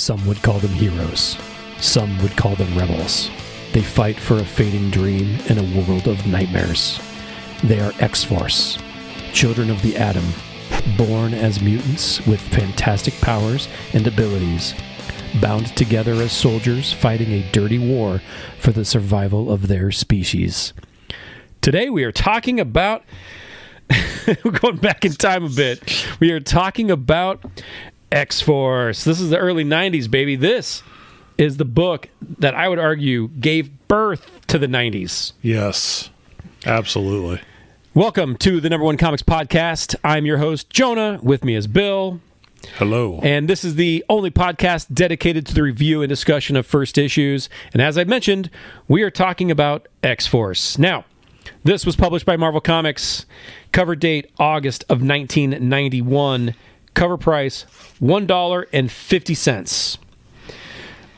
Some would call them heroes. Some would call them rebels. They fight for a fading dream in a world of nightmares. They are X-Force, children of the Atom, born as mutants with fantastic powers and abilities, bound together as soldiers fighting a dirty war for the survival of their species. Today we are talking about, we're going back in time a bit, we are talking about X-Force. This is the early 90s, baby. This is the book that I would argue gave birth to the 90s. Yes, absolutely. Welcome to the Number One Comics Podcast. I'm your host, Jonah. With me is Bill. Hello. And this is the only podcast dedicated to the review and discussion of first issues. And as I mentioned, we are talking about X-Force. Now, this was published by Marvel Comics. Cover date, August of 1991. Cover price, $1.50.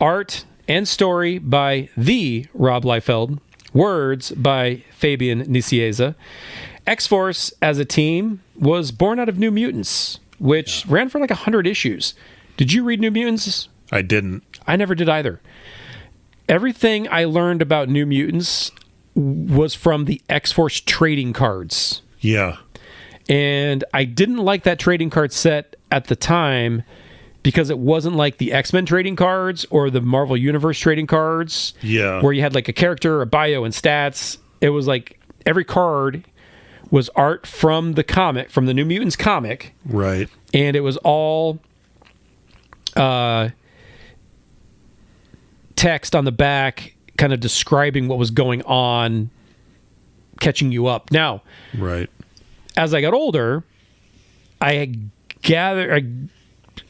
Art and story by the Rob Liefeld. Words by Fabian Nicieza. X-Force as a team was born out of New Mutants, which ran for like 100 issues. Did you read New Mutants? I didn't. I never did either. Everything I learned about New Mutants was from the X-Force trading cards. Yeah. And I didn't like that trading card set at the time because it wasn't like the X-Men trading cards or the Marvel Universe trading cards. Yeah. Where you had like a character, a bio, and stats. It was like every card was art from the comic, from the New Mutants comic. Right. And it was all text on the back kind of describing what was going on, catching you up. Now, right. As I got older, I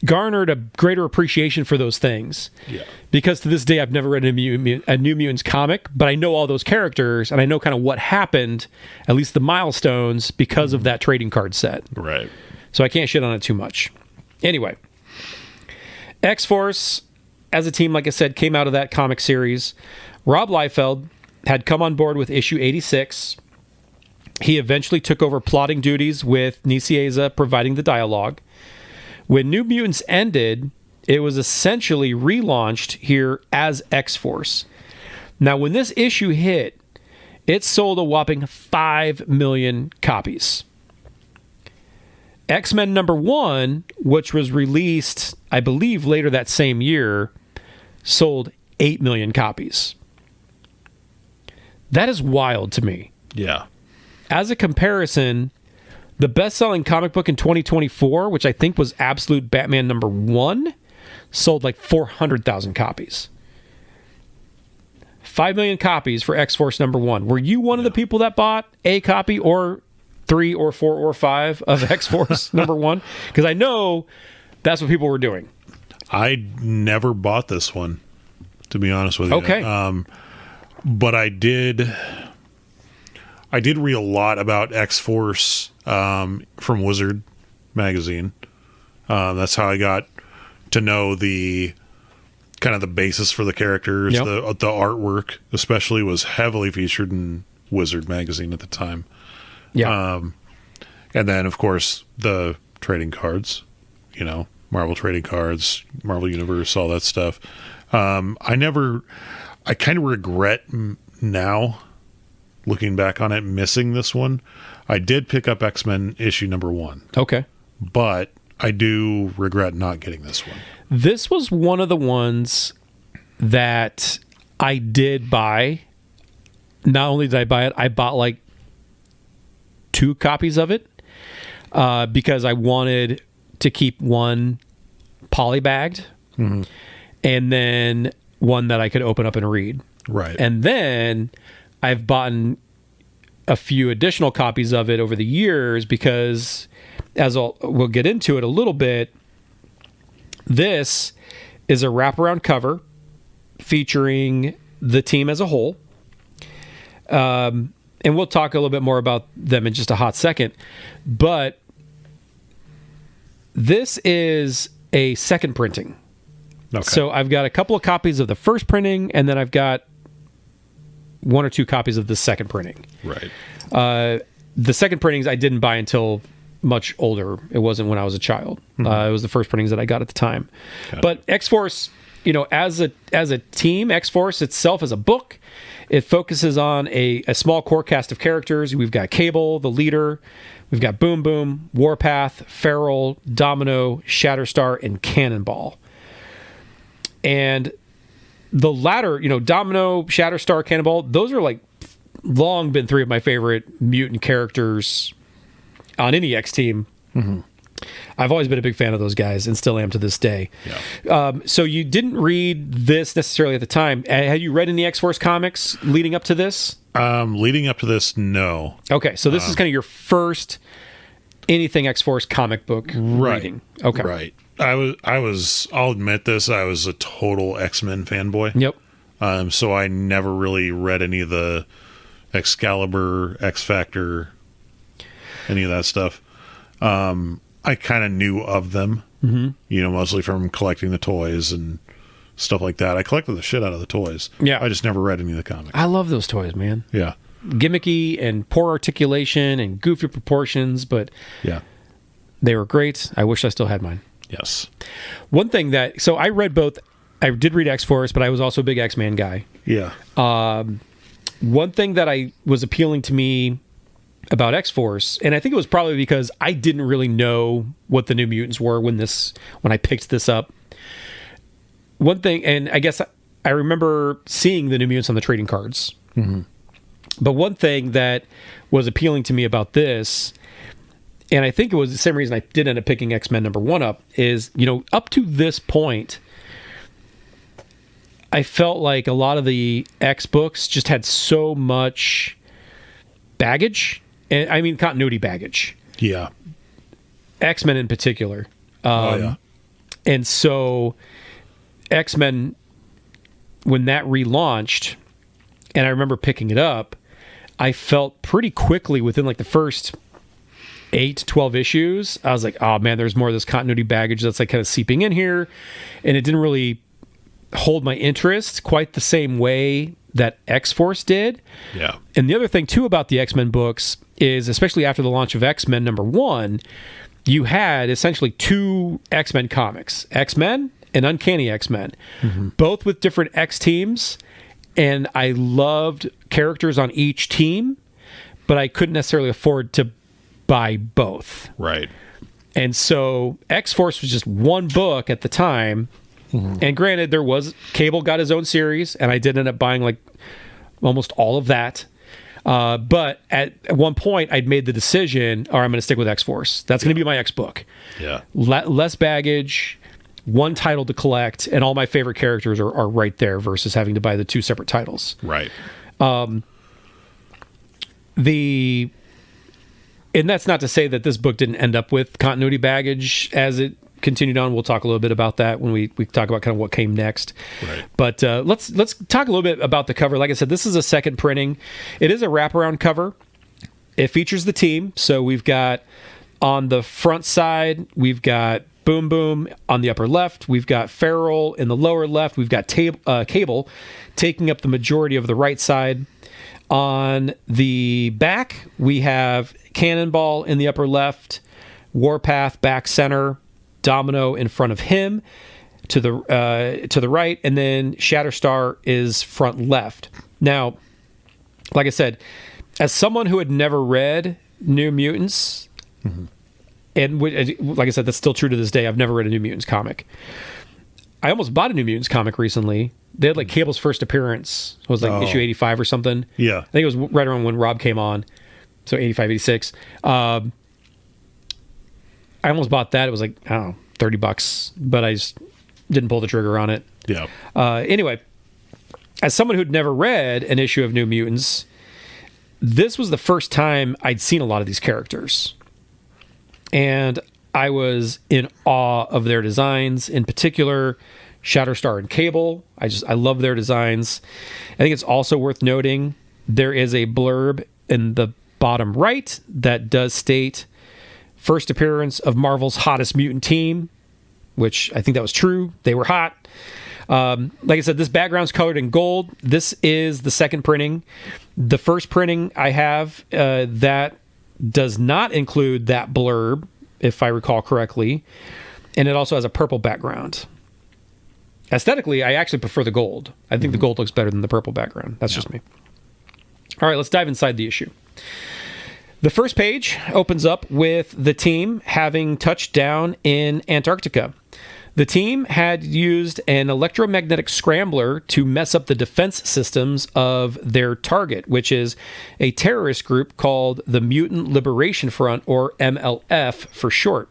garnered a greater appreciation for those things. Yeah. Because to this day, I've never read a New Mutants comic, but I know all those characters, and I know kind of what happened, at least the milestones, because of that trading card set. Right. So I can't shit on it too much. Anyway, X-Force, as a team, like I said, came out of that comic series. Rob Liefeld had come on board with issue 86. He eventually took over plotting duties with Nicieza providing the dialogue. When New Mutants ended, it was essentially relaunched here as X-Force. Now, when this issue hit, it sold a whopping 5 million copies. X-Men #1, which was released, I believe, later that same year, sold 8 million copies. That is wild to me. Yeah. As a comparison, the best-selling comic book in 2024, which I think was Absolute Batman #1, sold like 400,000 copies. 5 million copies for X-Force #1. Were you one of the people that bought a copy or 3 or 4 or 5 of X-Force #1? Because I know that's what people were doing. I never bought this one, to be honest with you. Okay. But I did read a lot about X-Force from Wizard magazine. That's how I got to know the kind of the basis for the characters. Yep. The artwork especially was heavily featured in Wizard magazine at the time. Yeah. And then, of course, the trading cards, Marvel trading cards, Marvel Universe, all that stuff. I kind of regret now, looking back on it, missing this one. I did pick up X-Men issue #1. Okay. But I do regret not getting this one. This was one of the ones that I did buy. Not only did I buy it, I bought like 2 copies of it because I wanted to keep one polybagged and then one that I could open up and read. Right. And then I've bought a few additional copies of it over the years because, as we'll get into it a little bit, this is a wraparound cover featuring the team as a whole. And we'll talk a little bit more about them in just a hot second. But this is a second printing. Okay. So I've got a couple of copies of the first printing, and then I've got 1 or 2 copies of the second printing. Right. The second printings I didn't buy until much older. It wasn't when I was a child. It was the first printings that I got at the time. Gotcha. But X-Force, as a team, X-Force itself as a book, it focuses on a small core cast of characters. We've got Cable, the leader. We've got Boom Boom, Warpath, Feral, Domino, Shatterstar, and Cannonball. And the latter, Domino, Shatterstar, Cannonball, those are like long been three of my favorite mutant characters on any X team. Mm-hmm. I've always been a big fan of those guys and still am to this day. Yeah. So you didn't read this necessarily at the time. Had you read any X-Force comics leading up to this? Leading up to this, no. Okay, so this is kind of your first anything X-Force comic book reading. Okay. Right. I'll admit this, I was a total X-Men fanboy. Yep. So I never really read any of the Excalibur, X-Factor, any of that stuff. I kind of knew of them, mostly from collecting the toys and stuff like that. I collected the shit out of the toys. Yeah. I just never read any of the comics. I love those toys, man. Yeah. Gimmicky and poor articulation and goofy proportions, but yeah, they were great. I wish I still had mine. Yes. One thing so I read both. I did read X-Force, but I was also a big X-Man guy. Yeah. One thing that was appealing to me about X-Force, and I think it was probably because I didn't really know what the New Mutants were when I picked this up. One thing, and I guess I remember seeing the New Mutants on the trading cards. Mm-hmm. But one thing that was appealing to me about this, and I think it was the same reason I did end up picking X-Men #1 up, is, up to this point, I felt like a lot of the X books just had so much baggage. And I mean, continuity baggage. Yeah. X-Men in particular. Yeah. And so X-Men, when that relaunched, and I remember picking it up, I felt pretty quickly within like the first 8 to 12 issues, I was like, oh man, there's more of this continuity baggage that's like kind of seeping in here. And it didn't really hold my interest quite the same way that X-Force did. Yeah. And the other thing too about the X-Men books is, especially after the launch of X-Men #1, you had essentially 2 X-Men comics, X-Men and Uncanny X-Men, both with different X teams. And I loved characters on each team, but I couldn't necessarily afford to buy both. Right. And so X-Force was just one book at the time. Mm-hmm. And granted, Cable got his own series, and I did end up buying like almost all of that. But at one point, I'd made the decision, I'm going to stick with X-Force. That's going to be my X book. Yeah. less baggage, one title to collect, and all my favorite characters are right there versus having to buy the 2 separate titles. Right. And that's not to say that this book didn't end up with continuity baggage as it continued on. We'll talk a little bit about that when we talk about kind of what came next. Right. But let's talk a little bit about the cover. Like I said, this is a second printing. It is a wraparound cover. It features the team. So we've got on the front side, we've got Boom Boom on the upper left. We've got Feral in the lower left. We've got Cable taking up the majority of the right side. On the back, we have Cannonball in the upper left, Warpath back center, Domino in front of him to the right, and then Shatterstar is front left. Now, like I said, as someone who had never read New Mutants, and like I said, that's still true to this day, I've never read a New Mutants comic. I almost bought a New Mutants comic recently. They had like Cable's first appearance. It was like issue 85 or something. Yeah. I think it was right around when Rob came on. So 85, 86. I almost bought that. It was like, I don't know, $30, but I just didn't pull the trigger on it. Yeah. Anyway, as someone who'd never read an issue of New Mutants, this was the first time I'd seen a lot of these characters. And I was in awe of their designs, in particular Shatterstar and Cable. I love their designs. I think it's also worth noting there is a blurb in the bottom right that does state first appearance of Marvel's hottest mutant team, which I think that was true. They were hot. Like I said, this background's colored in gold. This is the second printing. The first printing I have that does not include that blurb, if I recall correctly, and it also has a purple background. Aesthetically, I actually prefer the gold. I think the gold looks better than the purple background. That's just me. All right, let's dive inside the issue. The first page opens up with the team having touched down in Antarctica. The team had used an electromagnetic scrambler to mess up the defense systems of their target, which is a terrorist group called the Mutant Liberation Front, or MLF for short.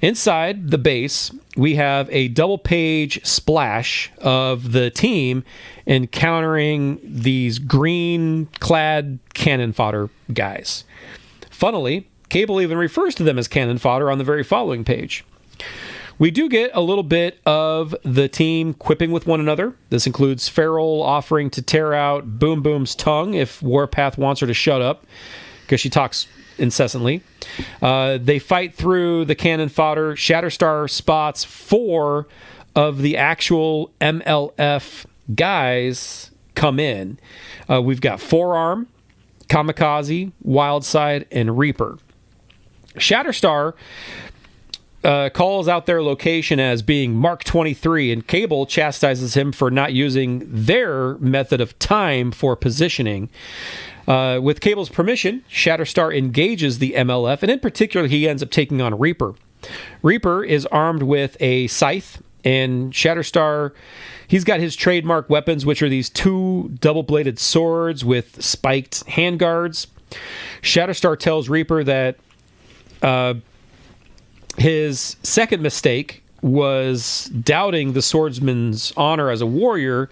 Inside the base, we have a double-page splash of the team encountering these green-clad cannon fodder guys. Funnily, Cable even refers to them as cannon fodder on the very following page. We do get a little bit of the team quipping with one another. This includes Farrell offering to tear out Boom Boom's tongue if Warpath wants her to shut up, because she talks incessantly. They fight through the cannon fodder. Shatterstar spots 4 of the actual MLF guys come in. We've got Forearm, Kamikaze, Wildside, and Reaper. Shatterstar calls out their location as being Mark 23, and Cable chastises him for not using their method of time for positioning. With Cable's permission, Shatterstar engages the MLF, and in particular, he ends up taking on Reaper. Reaper is armed with a scythe, and Shatterstar, he's got his trademark weapons, which are these 2 double-bladed swords with spiked handguards. Shatterstar tells Reaper that his second mistake was doubting the swordsman's honor as a warrior.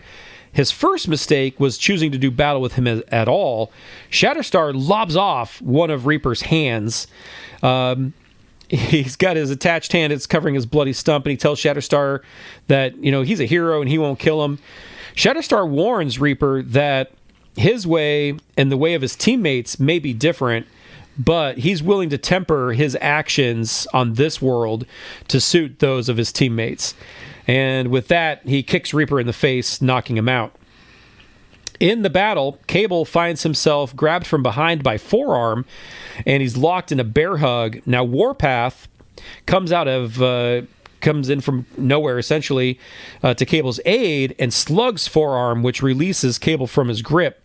His first mistake was choosing to do battle with him at all. Shatterstar lobs off one of Reaper's hands. He's got his attached hand. It's covering his bloody stump, and he tells Shatterstar that, he's a hero and he won't kill him. Shatterstar warns Reaper that his way and the way of his teammates may be different, but he's willing to temper his actions on this world to suit those of his teammates. And with that, he kicks Reaper in the face, knocking him out. In the battle, Cable finds himself grabbed from behind by Forearm, and he's locked in a bear hug. Now, Warpath comes in from nowhere, essentially, to Cable's aid and slugs Forearm, which releases Cable from his grip.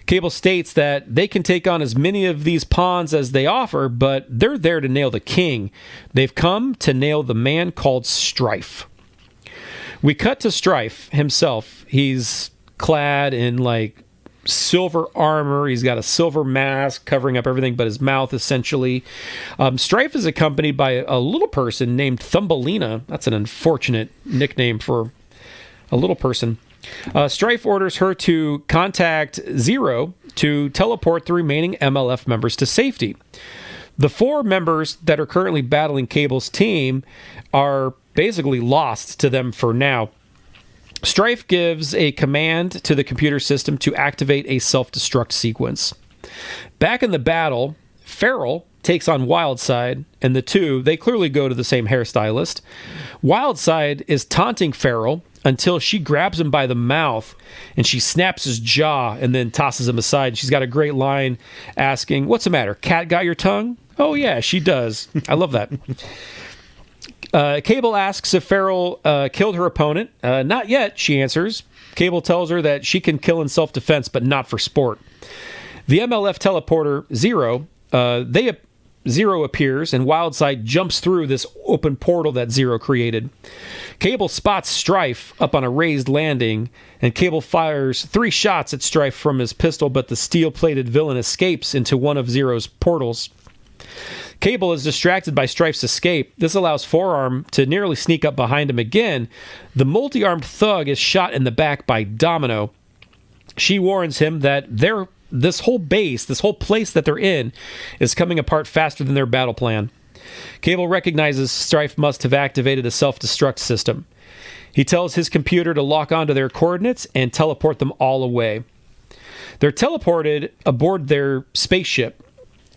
Cable states that they can take on as many of these pawns as they offer, but they're there to nail the king. They've come to nail the man called Strife. We cut to Strife himself. He's clad in silver armor. He's got a silver mask covering up everything but his mouth, essentially. Strife is accompanied by a little person named Thumbelina. That's an unfortunate nickname for a little person. Strife orders her to contact Zero to teleport the remaining MLF members to safety. The 4 members that are currently battling Cable's team are basically lost to them for now. Strife gives a command to the computer system to activate a self-destruct sequence. Back in the battle, Farrell takes on Wildside, and the two, they clearly go to the same hairstylist. Wildside is taunting Farrell until she grabs him by the mouth and she snaps his jaw and then tosses him aside. She's got a great line asking, "What's the matter? Cat got your tongue?" "Oh yeah, she does." I love that. Cable asks if Farrell killed her opponent. Not yet, she answers. Cable tells her that she can kill in self-defense, but not for sport. The MLF teleporter, Zero appears, and Wildside jumps through this open portal that Zero created. Cable spots Strife up on a raised landing, and Cable fires 3 shots at Strife from his pistol, but the steel-plated villain escapes into one of Zero's portals. Cable is distracted by Strife's escape. This allows Forearm to nearly sneak up behind him again. The multi-armed thug is shot in the back by Domino. She warns him that this whole base, this whole place that they're in, is coming apart faster than their battle plan. Cable recognizes Strife must have activated a self-destruct system. He tells his computer to lock onto their coordinates and teleport them all away. They're teleported aboard their spaceship,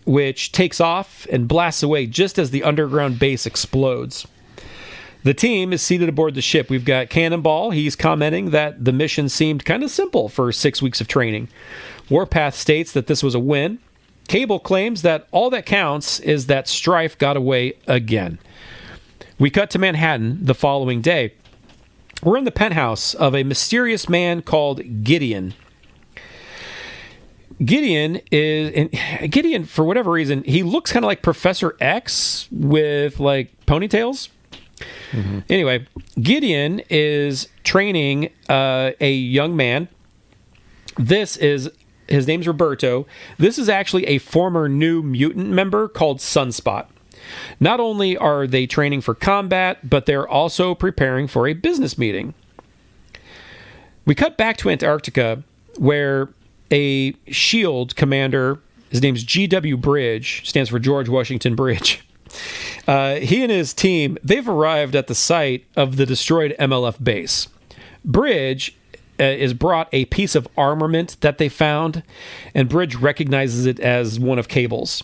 which takes off and blasts away just as the underground base explodes. The team is seated aboard the ship. We've got Cannonball. He's commenting that the mission seemed kind of simple for 6 weeks of training. Warpath states that this was a win. Cable claims that all that counts is that Strife got away again. We cut to Manhattan the following day. We're in the penthouse of a mysterious man called Gideon. Gideon, for whatever reason, he looks kind of like Professor X with like ponytails. Mm-hmm. Anyway, Gideon is training a young man. His name's Roberto. This is actually a former New Mutant member called Sunspot. Not only are they training for combat, but they're also preparing for a business meeting. We cut back to Antarctica, where a SHIELD commander, his name's G.W. Bridge, stands for George Washington Bridge. He and his team, they've arrived at the site of the destroyed MLF base. Bridge is brought a piece of armament that they found, and Bridge recognizes it as one of Cable's.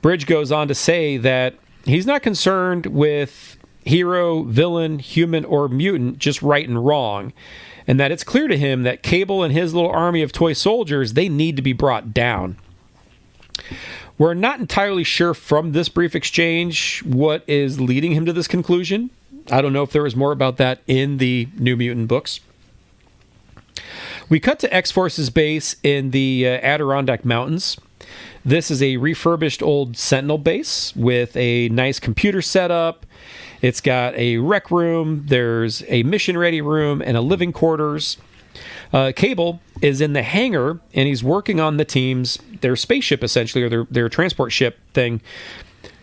Bridge goes on to say that he's not concerned with hero, villain, human, or mutant, just right and wrong, and that it's clear to him that Cable and his little army of toy soldiers, they need to be brought down. We're not entirely sure from this brief exchange what is leading him to this conclusion. I don't know if there was more about that in the New Mutant books. We cut to X-Force's base in the Adirondack Mountains. This is a refurbished old Sentinel base with a nice computer setup. It's got a rec room, there's a mission-ready room, and a living quarters. Cable is in the hangar, and he's working on their spaceship, essentially, or their transport ship thing.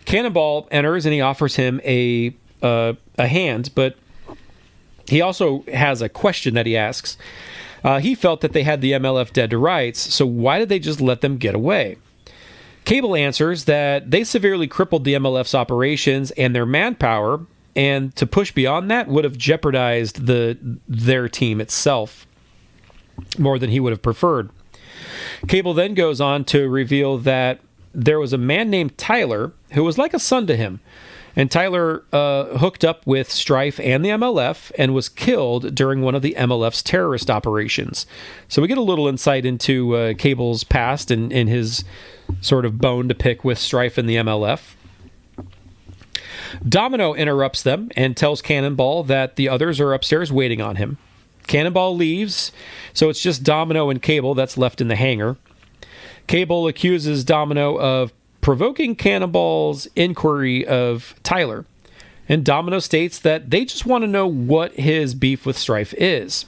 Cannonball enters, and he offers him a hand, but he also has a question that he asks. He felt that they had the MLF dead to rights, so why did they just let them get away? Cable answers that they severely crippled the MLF's operations and their manpower, and to push beyond that would have jeopardized their team itself more than he would have preferred. Cable then goes on to reveal that there was a man named Tyler who was like a son to him, and Tyler hooked up with Strife and the MLF and was killed during one of the MLF's terrorist operations. So we get a little insight into Cable's past and his sort of bone to pick with Strife and the MLF. Domino interrupts them and tells Cannonball that the others are upstairs waiting on him. Cannonball leaves, so it's just Domino and Cable that's left in the hangar. Cable accuses Domino of provoking Cannonball's inquiry of Tyler, and Domino states that they just want to know what his beef with Strife is.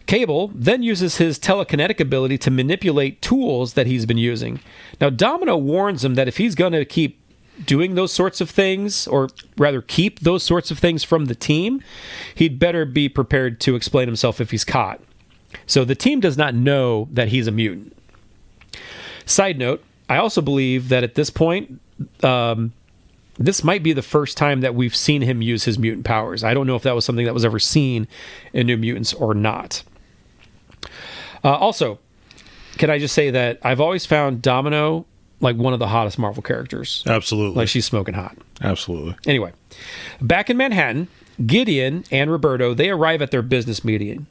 Cable then uses his telekinetic ability to manipulate tools that he's been using. Now, Domino warns him that if he's going to keep doing those sorts of things, or rather keep those sorts of things from the team, he'd better be prepared to explain himself if he's caught. So the team does not know that he's a mutant. Side note, I also believe that at this point, this might be the first time that we've seen him use his mutant powers. I don't know if that was something that was ever seen in New Mutants or not. Also, can I just say that I've always found Domino like one of the hottest Marvel characters. Absolutely. Like she's smoking hot. Absolutely. Anyway, back in Manhattan, Gideon and Roberto, they arrive at their business meeting.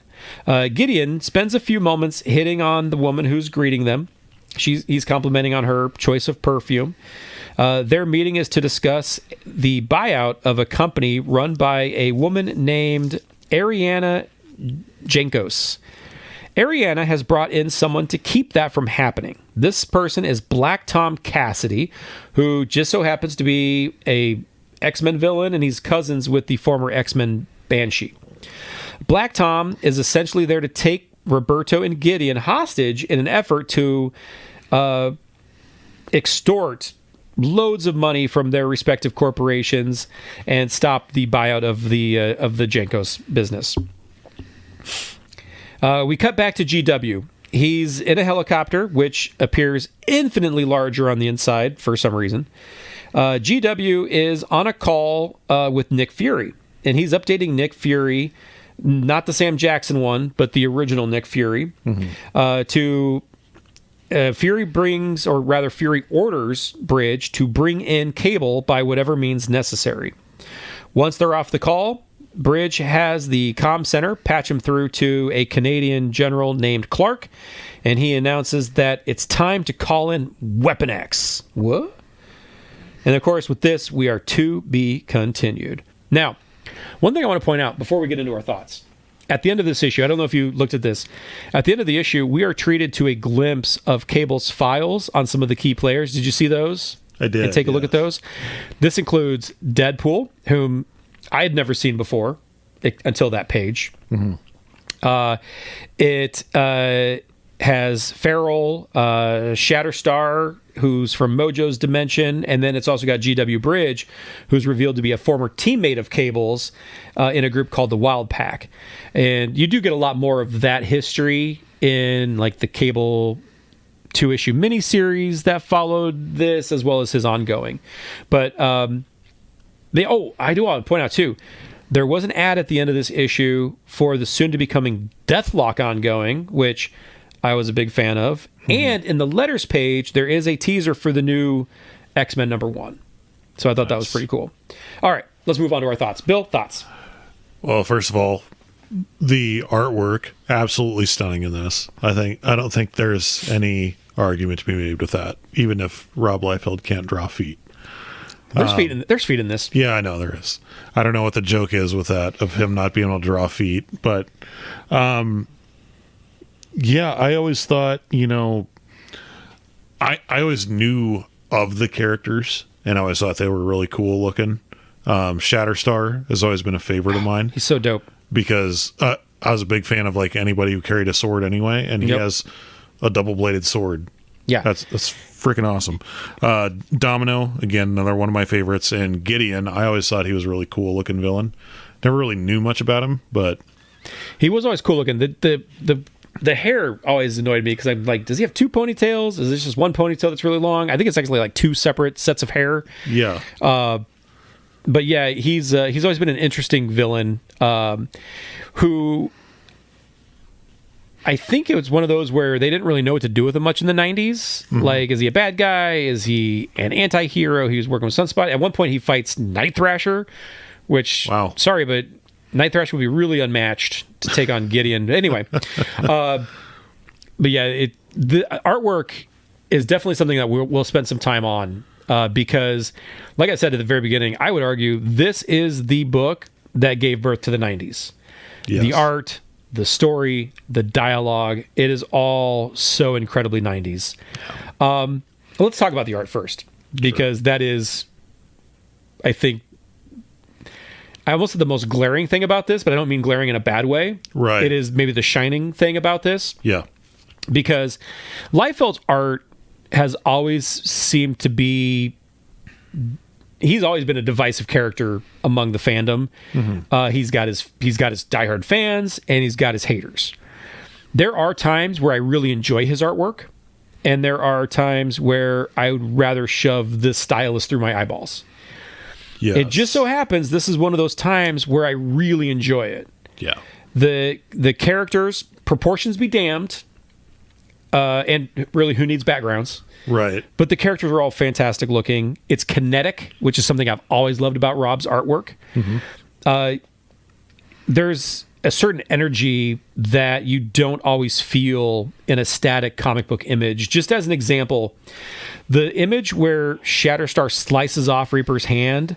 Gideon spends a few moments hitting on the woman who's greeting them. He's complimenting on her choice of perfume. Their meeting is to discuss the buyout of a company run by a woman named Ariana Jankos. Ariana has brought in someone to keep that from happening. This person is Black Tom Cassidy, who just so happens to be a X-Men villain, and he's cousins with the former X-Men Banshee. Black Tom is essentially there to take Roberto and Gideon hostage in an effort to extort loads of money from their respective corporations and stop the buyout of the Jankos business. We cut back to GW. He's in a helicopter, which appears infinitely larger on the inside for some reason. GW is on a call with Nick Fury, and he's updating Nick Fury, not the Sam Jackson one, but the original Nick Fury, Fury orders Bridge to bring in Cable by whatever means necessary. Once they're off the call, Bridge has the comm center patch him through to a Canadian general named Clark, and he announces that it's time to call in Weapon X. What? And of course, with this, we are to be continued. Now, one thing I want to point out before we get into our thoughts. At the end of this issue, I don't know if you looked at this. At the end of the issue, we are treated to a glimpse of Cable's files on some of the key players. Did you see those? I did. And take a look at those. This includes Deadpool, whom I had never seen before until that page. It has Farrell, Shatterstar, who's from Mojo's Dimension, and then it's also got G.W. Bridge, who's revealed to be a former teammate of Cable's in a group called the Wild Pack. And you do get a lot more of that history in like the Cable 2-issue miniseries that followed this, as well as his ongoing. But I do want to point out too, there was an ad at the end of this issue for the soon-to-becoming Deathlock ongoing, which I was a big fan of. And in the letters page, there is a teaser for the new X-Men #1. So I thought that was pretty cool. All right, let's move on to our thoughts. Bill, thoughts? Well, first of all, the artwork, absolutely stunning in this. I don't think there's any argument to be made with that, even if Rob Liefeld can't draw feet. There's feet in this. Yeah, I know there is. I don't know what the joke is with that, of him not being able to draw feet, but yeah, I always thought, I always knew of the characters, and I always thought they were really cool looking. Shatterstar has always been a favorite of mine. He's so dope. Because I was a big fan of like anybody who carried a sword anyway, and he has a double-bladed sword. Yeah. That's freaking awesome. Domino, again, another one of my favorites, and Gideon, I always thought he was a really cool-looking villain. Never really knew much about him, but he was always cool looking. The hair always annoyed me because I'm like, does he have two ponytails? Is this just one ponytail that's really long? I think it's actually like two separate sets of hair. Yeah. But yeah, he's always been an interesting villain who I think it was one of those where they didn't really know what to do with him much in the 90s. Like, is he a bad guy? Is he an anti-hero? He was working with Sunspot. At one point, he fights Night Thrasher, which, sorry, but Night Thrasher would be really unmatched to take on Gideon. Anyway, but yeah, the artwork is definitely something that we'll spend some time on because, like I said at the very beginning, I would argue this is the book that gave birth to the 90s. Yes. The art, the story, the dialogue, it is all so incredibly 90s. Let's talk about the art first, because that is, I think, I almost said the most glaring thing about this, but I don't mean glaring in a bad way. Right. It is maybe the shining thing about this. Yeah. Because Liefeld's art has always seemed to be... He's always been a divisive character among the fandom. He's got his diehard fans, and he's got his haters. There are times where I really enjoy his artwork, and there are times where I would rather shove the stylus through my eyeballs. Yes. It just so happens this is one of those times where I really enjoy it. Yeah. The characters, proportions be damned, and really, who needs backgrounds? Right. But the characters are all fantastic looking. It's kinetic, which is something I've always loved about Rob's artwork. There's a certain energy that you don't always feel in a static comic book image. Just as an example, the image where Shatterstar slices off Reaper's hand,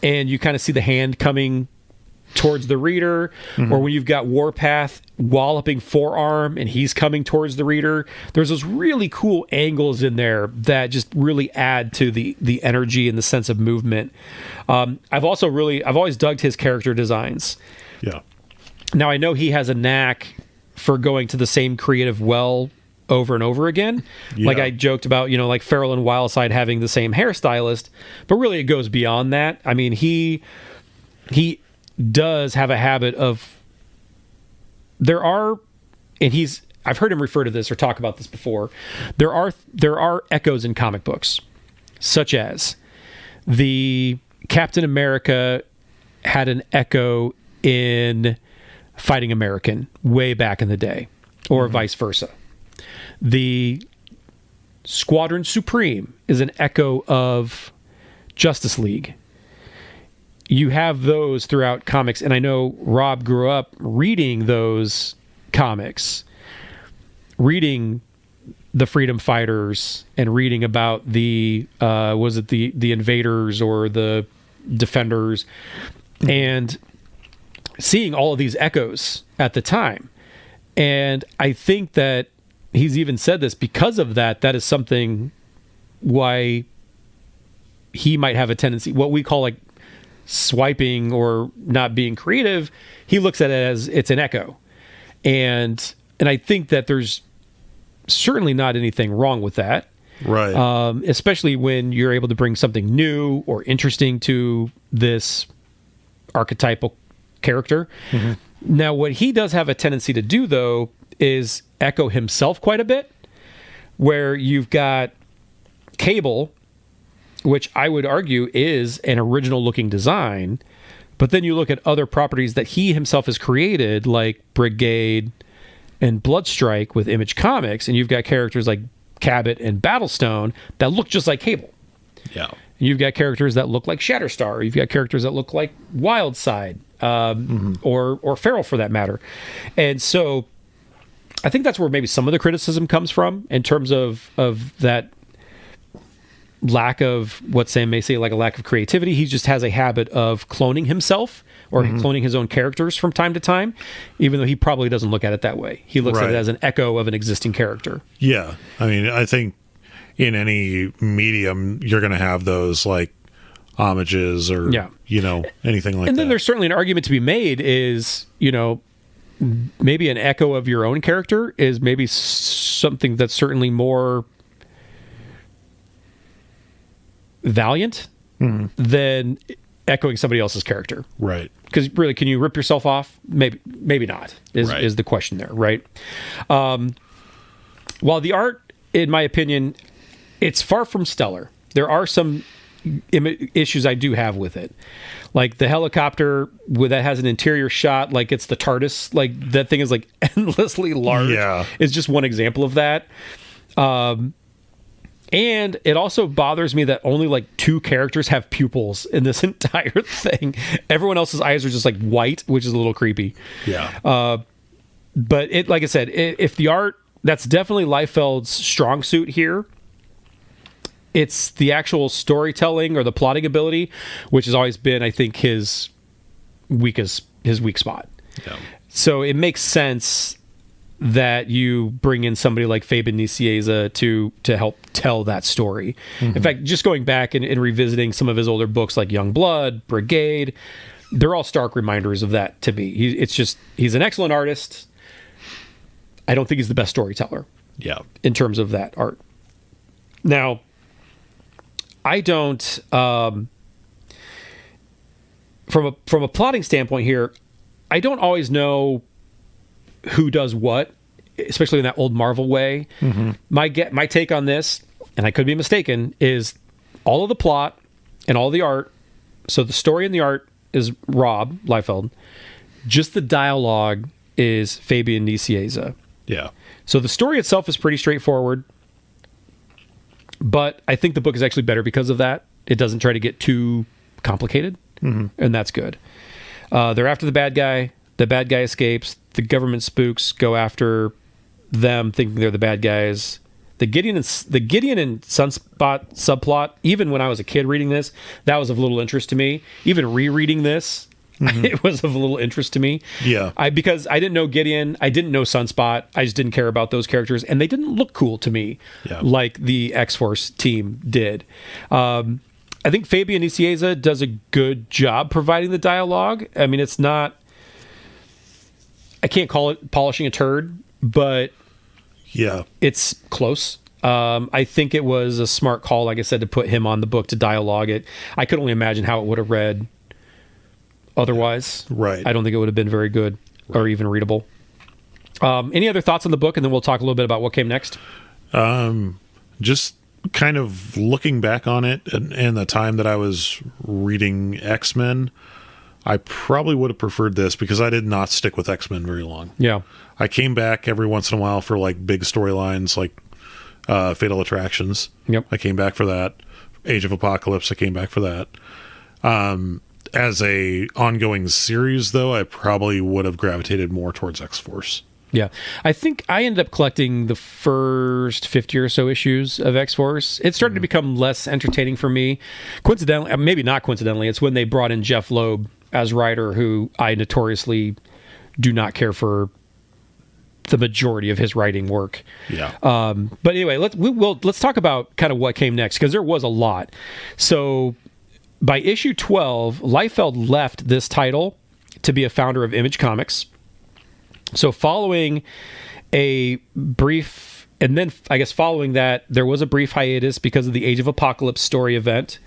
and you kind of see the hand coming towards the reader, or when you've got Warpath walloping Forearm and he's coming towards the reader, there's those really cool angles in there that just really add to the energy and the sense of movement. I've always dug his character designs. Yeah. Now I know he has a knack for going to the same creative well over and over again. Yeah. Like I joked about, like Farrell and Wildside having the same hairstylist, but really it goes beyond that. I mean, he does have a habit of I've heard him refer to this or talk about this before. There are echoes in comic books, such as the Captain America had an echo in Fighting American way back in the day, or vice versa. The Squadron Supreme is an echo of Justice League. you have those throughout comics, and I know Rob grew up reading those comics, reading the Freedom Fighters and reading about the was it the Invaders or the Defenders, and seeing all of these echoes at the time. And I think that he's even said this because of that. That is something why he might have a tendency, what we call like swiping or not being creative. He looks at it as it's an echo, and I think that there's certainly not anything wrong with that, right? Especially when you're able to bring something new or interesting to this archetypal character. Mm-hmm. Now, what he does have a tendency to do, though, is echo himself quite a bit, where you've got Cable, which I would argue is an original-looking design, but then you look at other properties that he himself has created, like Brigade and Bloodstrike with Image Comics, and you've got characters like Cabot and Battlestone that look just like Cable. Yeah. You've got characters that look like Shatterstar. You've got characters that look like Wildside, or Feral for that matter. And so I think that's where maybe some of the criticism comes from in terms of that lack of what Sam may say, like a lack of creativity. He just has a habit of cloning himself or cloning his own characters from time to time, even though he probably doesn't look at it that way. He looks at it as an echo of an existing character. Yeah. I mean, I think in any medium, you're going to have those like homages or, anything like that. And then there's certainly an argument to be made is, maybe an echo of your own character is maybe something that's certainly more valiant than echoing somebody else's character. Right. Because really, can you rip yourself off? Maybe not, is the question there, right? While the art, in my opinion, it's far from stellar. There are some issues I do have with it. Like the helicopter that has an interior shot, like it's the TARDIS, like that thing is like endlessly large. Yeah. It's just one example of that. And it also bothers me that only like 2 characters have pupils in this entire thing. Everyone else's eyes are just like white, which is a little creepy. Yeah. But it, like I said, if the art, that's definitely Liefeld's strong suit here. It's the actual storytelling or the plotting ability, which has always been, I think, his weak spot. Yeah. So it makes sense that you bring in somebody like Fabian Nicieza to help tell that story. In fact, just going back and revisiting some of his older books like Young Blood, Brigade, they're all stark reminders of that to me. He's an excellent artist. I don't think he's the best storyteller. Yeah. In terms of that art. Now, I don't from a plotting standpoint here, I don't always know who does what, especially in that old Marvel way. My take on this, and I could be mistaken, is all of the plot and all the art. So the story and the art is Rob Liefeld. Just the dialogue is Fabian Nicieza. Yeah. So the story itself is pretty straightforward, but I think the book is actually better because of that. It doesn't try to get too complicated, and that's good. They're after the bad guy. The bad guy escapes. The government spooks go after them, thinking they're the bad guys. The Gideon and Sunspot subplot, even when I was a kid reading this, that was of little interest to me. Even rereading this, it was of little interest to me. Yeah. Because I didn't know Gideon, I didn't know Sunspot, I just didn't care about those characters, and they didn't look cool to me like the X-Force team did. I think Fabian Nicieza does a good job providing the dialogue. I mean, it's not... I can't call it polishing a turd, but it's close. I think it was a smart call, like I said, to put him on the book to dialogue it. I could only imagine how it would have read otherwise. Right. I don't think it would have been very good or even readable. Any other thoughts on the book? And then we'll talk a little bit about what came next. Just kind of looking back on it and the time that I was reading X-Men, I probably would have preferred this because I did not stick with X-Men very long. Yeah. I came back every once in a while for like big storylines like Fatal Attractions. Yep. I came back for that. Age of Apocalypse, I came back for that. as a ongoing series, though, I probably would have gravitated more towards X-Force. Yeah. I think I ended up collecting the first 50 or so issues of X-Force. It started to become less entertaining for me. Coincidentally, maybe not coincidentally, it's when they brought in Jeff Loeb as writer, who I notoriously do not care for the majority of his writing work. Yeah. But anyway, let's talk about kind of what came next, because there was a lot. So by issue 12, Liefeld left this title to be a founder of Image Comics. So following a brief, and then I guess following that, there was a brief hiatus because of the Age of Apocalypse story event.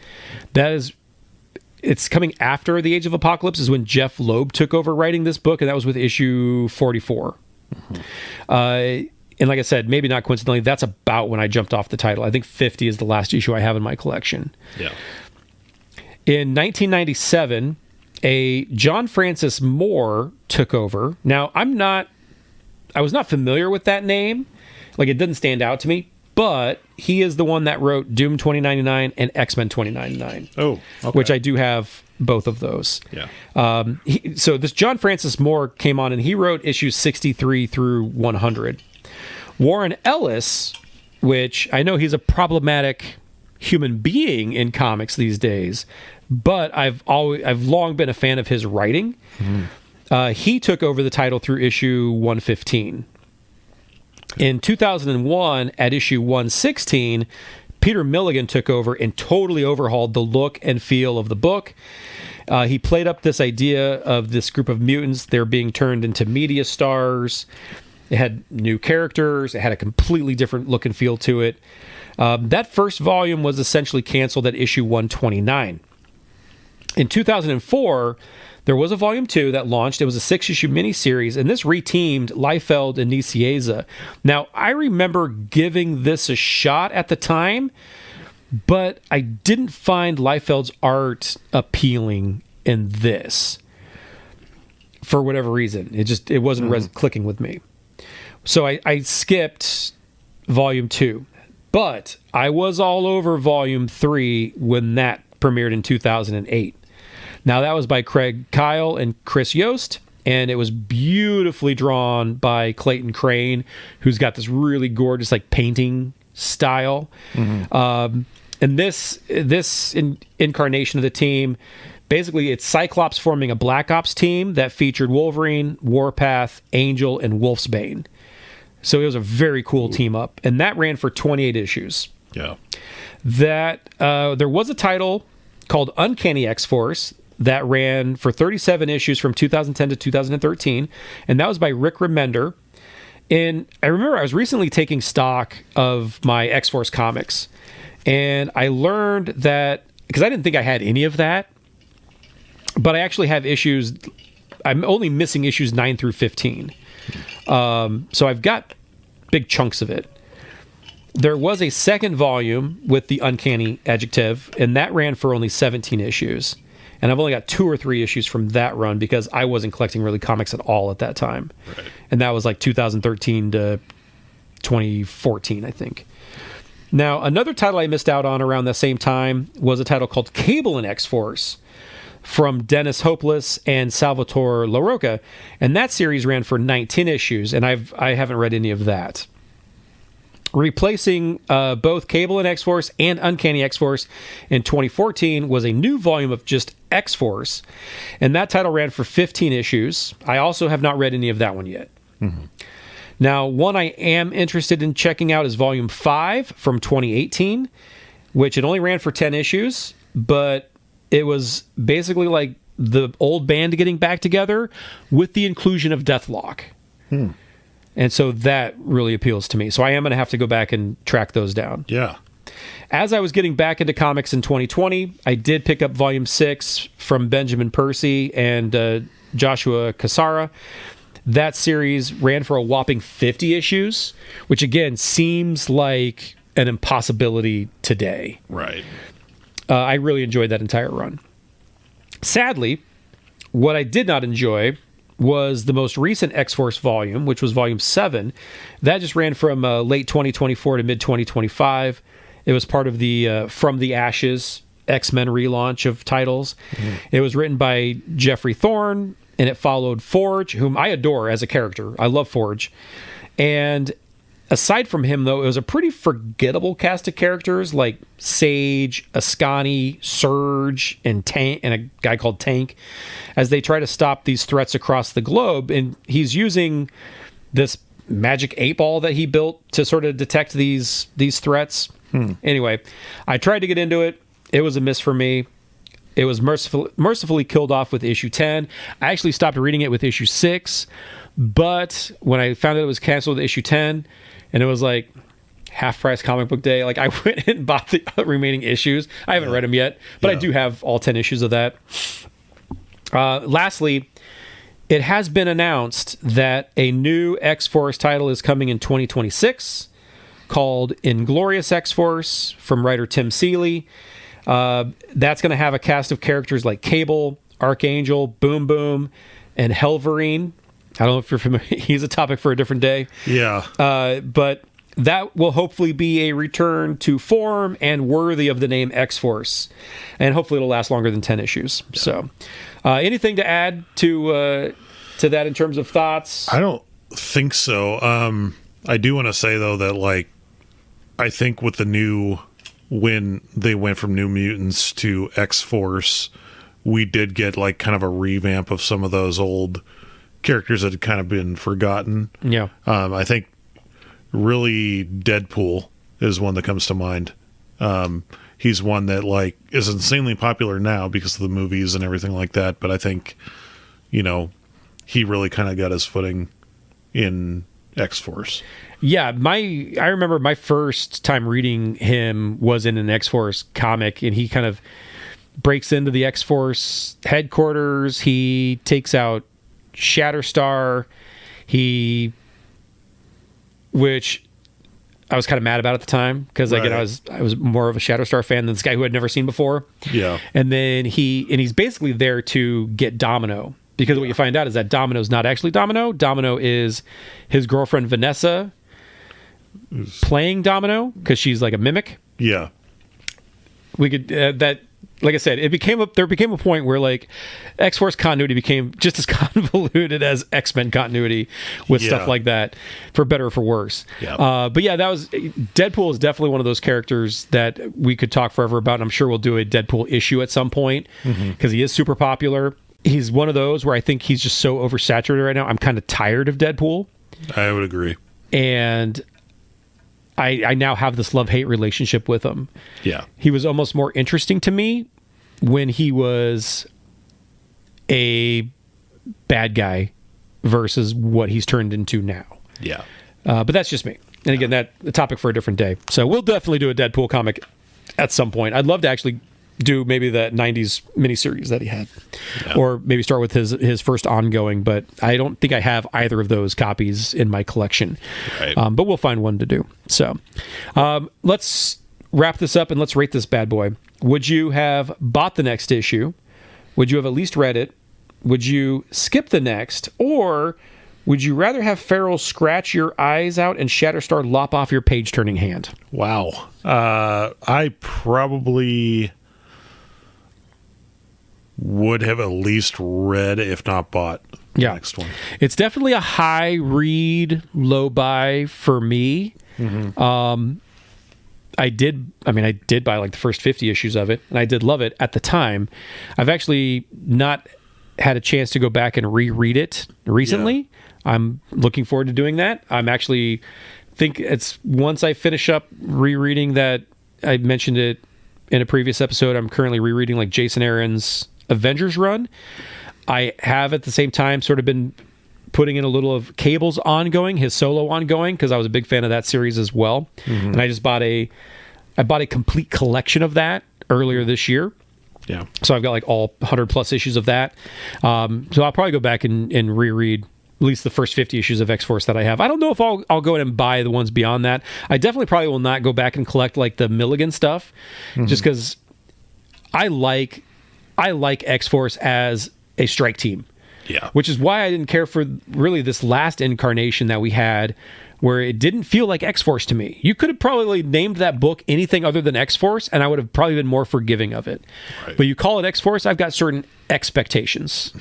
It's coming after the Age of Apocalypse is when Jeff Loeb took over writing this book, and that was with issue 44. And like I said, maybe not coincidentally, that's about when I jumped off the title. I think 50 is the last issue I have in my collection. Yeah. In 1997, a John Francis Moore took over. Now, I was not familiar with that name. Like, it didn't stand out to me, but he is the one that wrote Doom 2099 and X-Men 2099. Oh, okay. Which I do have both of those. Yeah. So this John Francis Moore came on and he wrote issues 63 through 100. Warren Ellis, which I know he's a problematic human being in comics these days, but I've long been a fan of his writing. He took over the title through issue 115. In 2001, at issue 116, Peter Milligan took over and totally overhauled the look and feel of the book. He played up this idea of this group of mutants. They're being turned into media stars. It had new characters. It had a completely different look and feel to it. That first volume was essentially canceled at issue 129. In 2004, there was a volume 2 that launched. It was a 6-issue miniseries, and this reteamed Liefeld and Nicieza. Now, I remember giving this a shot at the time, but I didn't find Liefeld's art appealing in this for whatever reason. It wasn't clicking with me. So I skipped volume 2, but I was all over volume 3 when that premiered in 2008. Now, that was by Craig Kyle and Chris Yost, and it was beautifully drawn by Clayton Crane, who's got this really gorgeous, like, painting style. And this incarnation of the team, basically, it's Cyclops forming a Black Ops team that featured Wolverine, Warpath, Angel, and Wolfsbane. So it was a very cool team up, and that ran for 28 issues. Yeah. There was a title called Uncanny X-Force that ran for 37 issues from 2010 to 2013, and that was by Rick Remender. And I remember I was recently taking stock of my X-Force comics, and I learned that, because I didn't think I had any of that, but I actually have issues. I'm only missing issues 9 through 15. So I've got big chunks of it. There was a second volume with the Uncanny adjective, and that ran for only 17 issues. And I've only got 2 or 3 issues from that run because I wasn't collecting really comics at all at that time. Right. And that was like 2013 to 2014, I think. Now, another title I missed out on around the same time was a title called Cable and X-Force from Dennis Hopeless and Salvatore LaRocca. And that series ran for 19 issues, and I haven't read any of that. Replacing both Cable and X-Force and Uncanny X-Force in 2014 was a new volume of just X-Force, and that title ran for 15 issues. I also have not read any of that one yet. Now, one I am interested in checking out is Volume 5 from 2018, which it only ran for 10 issues, but it was basically like the old band getting back together with the inclusion of Deathlock. And so that really appeals to me. So I am going to have to go back and track those down. Yeah. As I was getting back into comics in 2020, I did pick up Volume 6 from Benjamin Percy and Joshua Cassara. That series ran for a whopping 50 issues, which again seems like an impossibility today. Right. I really enjoyed that entire run. Sadly, what I did not enjoy was the most recent X-Force volume, which was Volume 7. That just ran from late 2024 to mid-2025. It was part of the From the Ashes X-Men relaunch of titles. It was written by Jeffrey Thorne, and it followed Forge, whom I adore as a character. I love Forge. And aside from him, though, it was a pretty forgettable cast of characters like Sage, Ascani, Surge, and Tank, and a guy called Tank, as they try to stop these threats across the globe. And he's using this magic 8-ball that he built to sort of detect these threats. Anyway, I tried to get into it. It was a miss for me. It was mercifully killed off with issue 10. I actually stopped reading it with issue 6, but when I found out it was canceled with issue 10, and it was like half price comic book day, like I went and bought the remaining issues. I haven't read them yet, but I do have all 10 issues of that. Lastly, it has been announced that a new X-Force title is coming in 2026 called Inglorious X-Force from writer Tim Seeley. That's going to have a cast of characters like Cable, Archangel, Boom Boom, and Helverine. I don't know if you're familiar. He's a topic for a different day. Yeah. But that will hopefully be a return to form and worthy of the name X-Force. And hopefully it'll last longer than 10 issues. Yeah. So anything to add to that in terms of thoughts? I don't think so. I do want to say, though, that, like, I think with the new, when they went from New Mutants to X-Force, we did get, like, kind of a revamp of some of those old characters that had kind of been forgotten. Yeah. I think really Deadpool is one that comes to mind. He's one that, like, is insanely popular now because of the movies and everything like that, but I think, you know, he really kind of got his footing in X-Force. Yeah, I remember my first time reading him was in an X-Force comic, and he kind of breaks into the X-Force headquarters. He takes out Shatterstar, which I was kind of mad about at the time because again I was more of a Shatterstar fan than this guy who I'd never seen before. Yeah, and then he's basically there to get Domino, because what you find out is that Domino's not actually Domino. Domino is his girlfriend Vanessa playing Domino because she's like a mimic. Yeah, we could that. Like I said, there became a point where like X-Force continuity became just as convoluted as X-Men continuity with stuff like that, for better or for worse. Yeah. But yeah, Deadpool is definitely one of those characters that we could talk forever about, and I'm sure we'll do a Deadpool issue at some point because he is super popular. He's one of those where I think he's just so oversaturated right now. I'm kind of tired of Deadpool. I would agree. And I now have this love-hate relationship with him. Yeah. He was almost more interesting to me when he was a bad guy versus what he's turned into now. Yeah. But that's just me. And again, that's a topic for a different day. So we'll definitely do a Deadpool comic at some point. I'd love to actually do maybe the 90s miniseries that he had. Yeah. Or maybe start with his first ongoing, but I don't think I have either of those copies in my collection. Right. But we'll find one to do. So let's wrap this up and let's rate this bad boy. Would you have bought the next issue? Would you have at least read it? Would you skip the next? Or would you rather have Farrell scratch your eyes out and Shatterstar lop off your page-turning hand? Wow. I probably would have at least read, if not bought, the next one. It's definitely a high read, low buy for me. I did buy like the first 50 issues of it, and I did love it at the time. I've actually not had a chance to go back and reread it recently. Yeah. I'm looking forward to doing that. I'm actually think it's once I finish up rereading that, I mentioned it in a previous episode, I'm currently rereading like Jason Aaron's Avengers run. I have at the same time sort of been putting in a little of Cable's ongoing, his solo ongoing, because I was a big fan of that series as well. And I just bought a complete collection of that earlier this year. Yeah. So I've got like all 100 plus issues of that. So I'll probably go back and reread at least the first 50 issues of X-Force that I have. I don't know if I'll go in and buy the ones beyond that. I definitely probably will not go back and collect like the Milligan stuff, just because I like X-Force as a strike team. Yeah. Which is why I didn't care for really this last incarnation that we had where it didn't feel like X-Force to me. You could have probably named that book anything other than X-Force, and I would have probably been more forgiving of it. Right. But you call it X-Force, I've got certain expectations.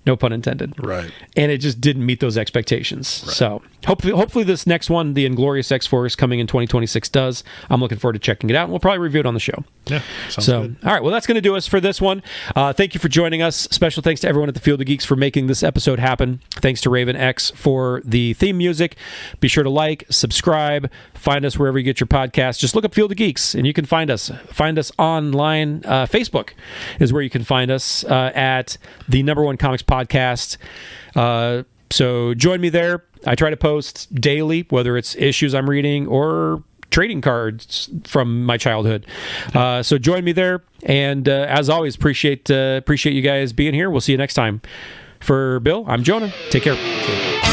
No pun intended. Right. And it just didn't meet those expectations. Right. So hopefully this next one, the Inglorious X-Force, coming in 2026 does. I'm looking forward to checking it out, and we'll probably review it on the show. Yeah, sounds good. All right, well, that's going to do us for this one. Thank you for joining us. Special thanks to everyone at the Field of Geeks for making this episode happen. Thanks to Raven X for the theme music. Be sure to like, subscribe, find us wherever you get your podcasts. Just look up Field of Geeks, and you can find us. Find us online. Facebook is where you can find us at the #1 Comics Podcast. So join me there. I try to post daily, whether it's issues I'm reading or trading cards from my childhood. So join me there. And as always, appreciate you guys being here. We'll see you next time. For Bill, I'm Jonah. Take care.